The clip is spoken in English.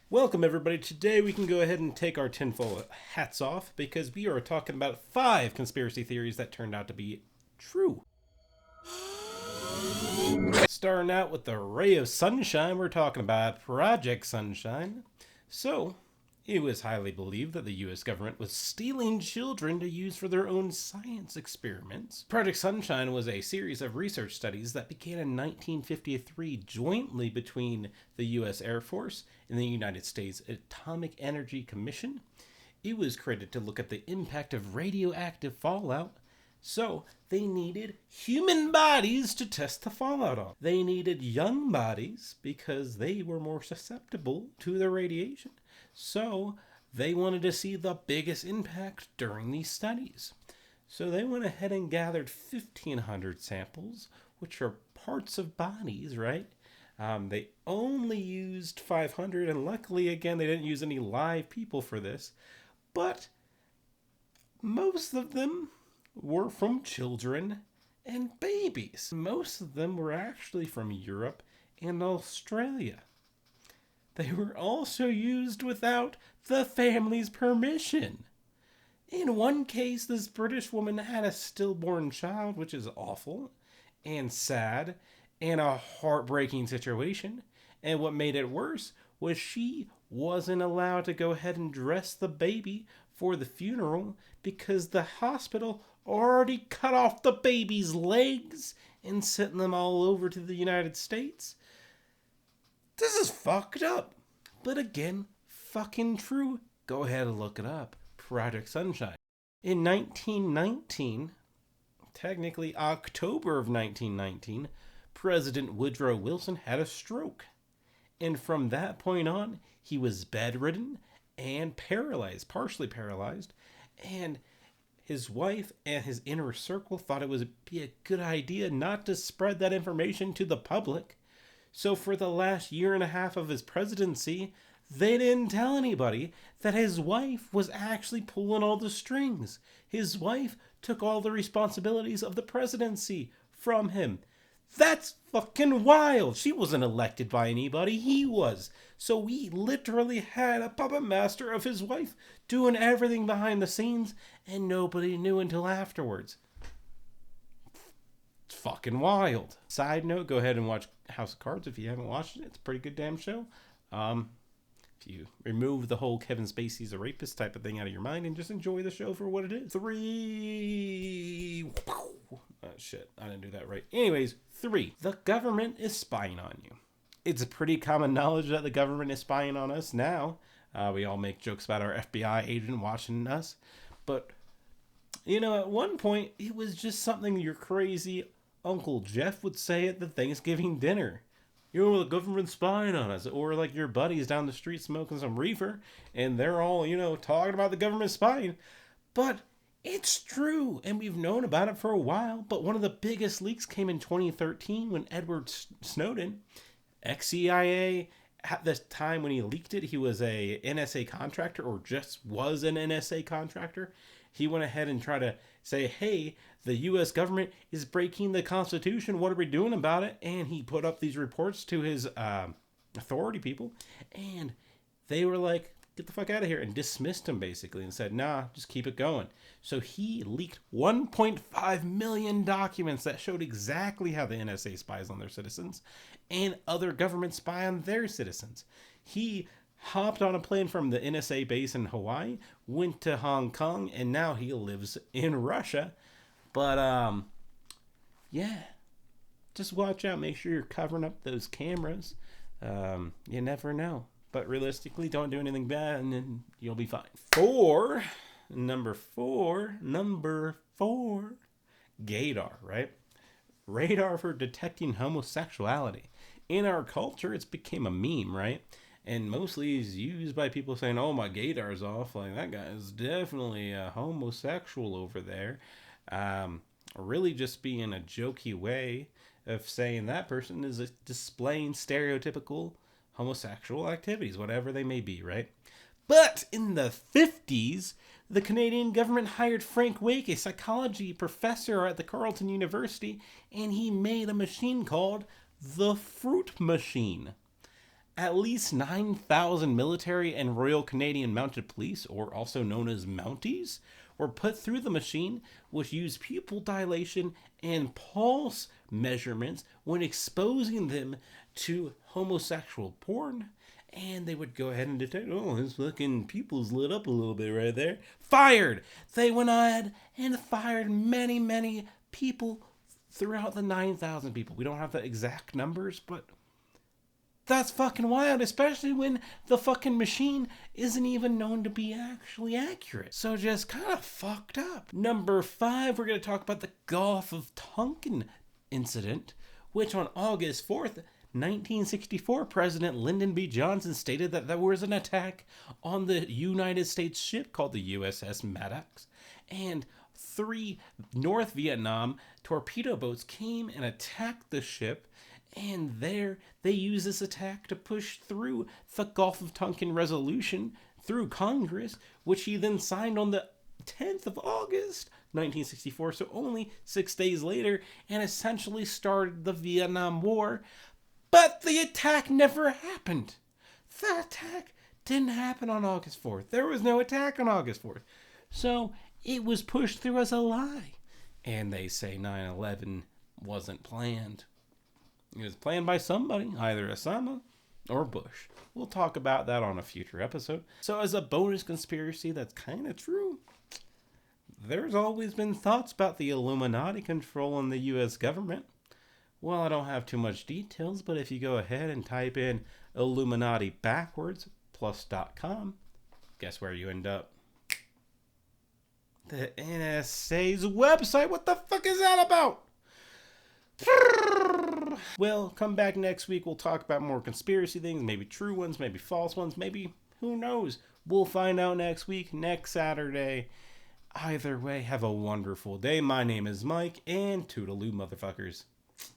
Welcome, everybody. Today we can go ahead and take our tinfoil hats off because we are talking about 5 conspiracy theories that turned out to be true. Starting out with the ray of sunshine, we're talking about Project Sunshine. So, it was highly believed that the US government was stealing children to use for their own science experiments. Project Sunshine was a series of research studies that began in 1953 jointly between the US Air Force and the United States Atomic Energy Commission. It was created to look at the impact of radioactive fallout. So, they needed human bodies to test the fallout on. They needed young bodies because they were more susceptible to the radiation. So, they wanted to see the biggest impact during these studies. So, they went ahead and gathered 1,500 samples, which are parts of bodies, right? They only used 500, and luckily, again, they didn't use any live people for this. But most of them were from children and babies. Most of them were actually from Europe and Australia. They were also used without the family's permission. In one case, this British woman had a stillborn child, which is awful and sad and a heartbreaking situation. And what made it worse was she wasn't allowed to go ahead and dress the baby for the funeral because the hospital already cut off the baby's legs and sent them all over to the United States. This is fucked up. But again, fucking true. Go ahead and look it up. Project Sunshine. In 1919, technically October of 1919, President Woodrow Wilson had a stroke. And from that point on, he was bedridden and paralyzed, partially paralyzed. And his wife and his inner circle thought it would be a good idea not to spread that information to the public. So for the last year and a half of his presidency, they didn't tell anybody that his wife was actually pulling all the strings. His wife took all the responsibilities of the presidency from him. That's fucking wild. She wasn't elected by anybody. He was. So we literally had a puppet master of his wife doing everything behind the scenes, and nobody knew until afterwards. It's fucking wild. Side note, go ahead and watch House of Cards if you haven't watched it. It's a pretty good damn show. If you remove the whole Kevin Spacey's a rapist type of thing out of your mind and just enjoy the show for what it is. 3. Oh, shit. I didn't do that right. Anyways, 3. The government is spying on you. It's a pretty common knowledge that the government is spying on us now. We all make jokes about our FBI agent watching us. But, at one point, it was just something your crazy Uncle Jeff would say at the Thanksgiving dinner. The government's spying on us. Or like your buddies down the street smoking some reefer, and they're all, talking about the government spying. But it's true, and we've known about it for a while. But one of the biggest leaks came in 2013 when Edward Snowden, ex-CIA, at the time when he leaked it, he was a NSA contractor, or just was an NSA contractor. He went ahead and tried to say, hey, the U.S. government is breaking the Constitution. What are we doing about it? And he put up these reports to his authority people, and they were like, get the fuck out of here, and dismissed him basically and said, nah, just keep it going. So he leaked 1.5 million documents that showed exactly how the NSA spies on their citizens and other governments spy on their citizens. He hopped on a plane from the NSA base in Hawaii, went to Hong Kong, and now he lives in Russia. But, yeah, just watch out. Make sure you're covering up those cameras. You never know. But realistically, don't do anything bad, and then you'll be fine. Number four, gaydar, right? Radar for detecting homosexuality. In our culture, it's became a meme, right? And mostly is used by people saying, oh, my gaydar's off. Like, that guy is definitely a homosexual over there. Really just being a jokey way of saying that person is displaying stereotypical homosexual activities, whatever they may be, right? But in the 50s, the Canadian government hired Frank Wake, a psychology professor at the Carleton University, and he made a machine called the Fruit Machine. At least 9,000 military and Royal Canadian Mounted Police, or also known as Mounties, were put through the machine, which used pupil dilation and pulse measurements when exposing them to homosexual porn. And they would go ahead and detect, oh, his fucking pupils lit up a little bit right there. Fired! They went ahead and fired many, many people throughout the 9,000 people. We don't have the exact numbers, but that's fucking wild, especially when the fucking machine isn't even known to be actually accurate. So just kind of fucked up. Number 5, we're going to talk about the Gulf of Tonkin incident, which on August 4th, 1964, President Lyndon B. Johnson stated that there was an attack on the United States ship called the USS Maddox, and 3 North Vietnam torpedo boats came and attacked the ship, and there they used this attack to push through the Gulf of Tonkin resolution through Congress, which he then signed on the 10th of August 1964, so only 6 days later, and essentially started the Vietnam War. But the attack never happened. The attack didn't happen on August 4th. There was no attack on August 4th. So it was pushed through as a lie. And they say 9/11 wasn't planned. It was planned by somebody, either Osama or Bush. We'll talk about that on a future episode. So as a bonus conspiracy that's kind of true, there's always been thoughts about the Illuminati controlling the U.S. government. Well, I don't have too much details, but if you go ahead and type in Illuminati backwards plus.com, guess where you end up? The NSA's website. What the fuck is that about? Well, come back next week. We'll talk about more conspiracy things, maybe true ones, maybe false ones, maybe who knows. We'll find out next week, next Saturday. Either way, have a wonderful day. My name is Mike, and toodaloo, motherfuckers.